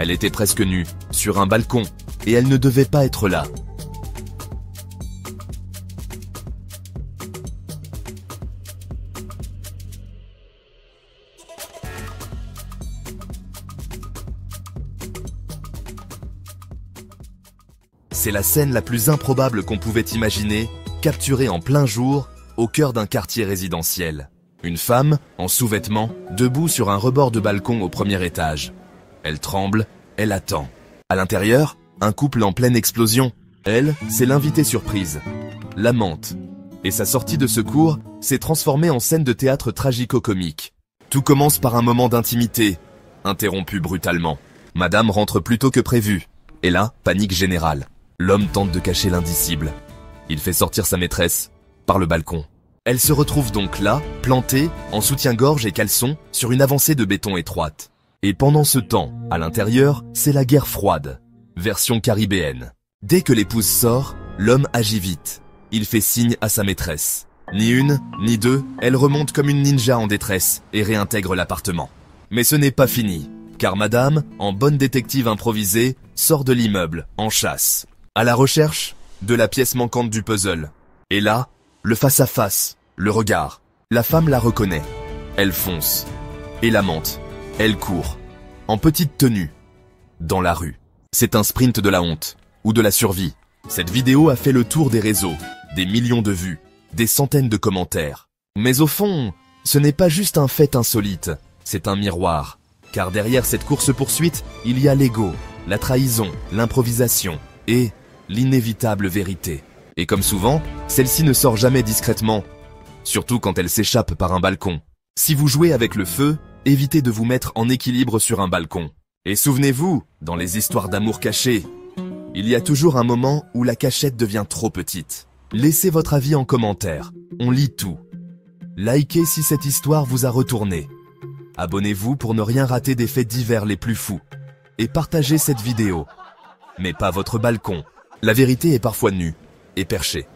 Elle était presque nue, sur un balcon, et elle ne devait pas être là. C'est la scène la plus improbable qu'on pouvait imaginer, capturée en plein jour, au cœur d'un quartier résidentiel. Une femme, en sous-vêtements, debout sur un rebord de balcon au premier étage. Elle tremble, elle attend. À l'intérieur, un couple en pleine explosion. Elle, c'est l'invitée surprise, l'amante. Et sa sortie de secours s'est transformée en scène de théâtre tragico-comique. Tout commence par un moment d'intimité, interrompu brutalement. Madame rentre plus tôt que prévu. Et là, panique générale. L'homme tente de cacher l'indicible. Il fait sortir sa maîtresse par le balcon. Elle se retrouve donc là, plantée, en soutien-gorge et caleçon, sur une avancée de béton étroite. Et pendant ce temps, à l'intérieur, c'est la guerre froide, version caribéenne. Dès que l'épouse sort, l'homme agit vite. Il fait signe à sa maîtresse. Ni une, ni deux, elle remonte comme une ninja en détresse et réintègre l'appartement. Mais ce n'est pas fini, car madame, en bonne détective improvisée, sort de l'immeuble, en chasse. À la recherche de la pièce manquante du puzzle. Et là, le face-à-face, le regard. La femme la reconnaît. Elle fonce. Et l'amante, elle court. En petite tenue. Dans la rue. C'est un sprint de la honte. Ou de la survie. Cette vidéo a fait le tour des réseaux. Des millions de vues. Des centaines de commentaires. Mais au fond, ce n'est pas juste un fait insolite. C'est un miroir. Car derrière cette course-poursuite, il y a l'ego, la trahison, l'improvisation et l'inévitable vérité. Et comme souvent, celle-ci ne sort jamais discrètement, surtout quand elle s'échappe par un balcon. Si vous jouez avec le feu, évitez de vous mettre en équilibre sur un balcon. Et souvenez-vous, dans les histoires d'amour cachées, il y a toujours un moment où la cachette devient trop petite. Laissez votre avis en commentaire, on lit tout. Likez si cette histoire vous a retourné. Abonnez-vous pour ne rien rater des faits divers les plus fous. Et partagez cette vidéo. Mais pas votre balcon. La vérité est parfois nue et perchée.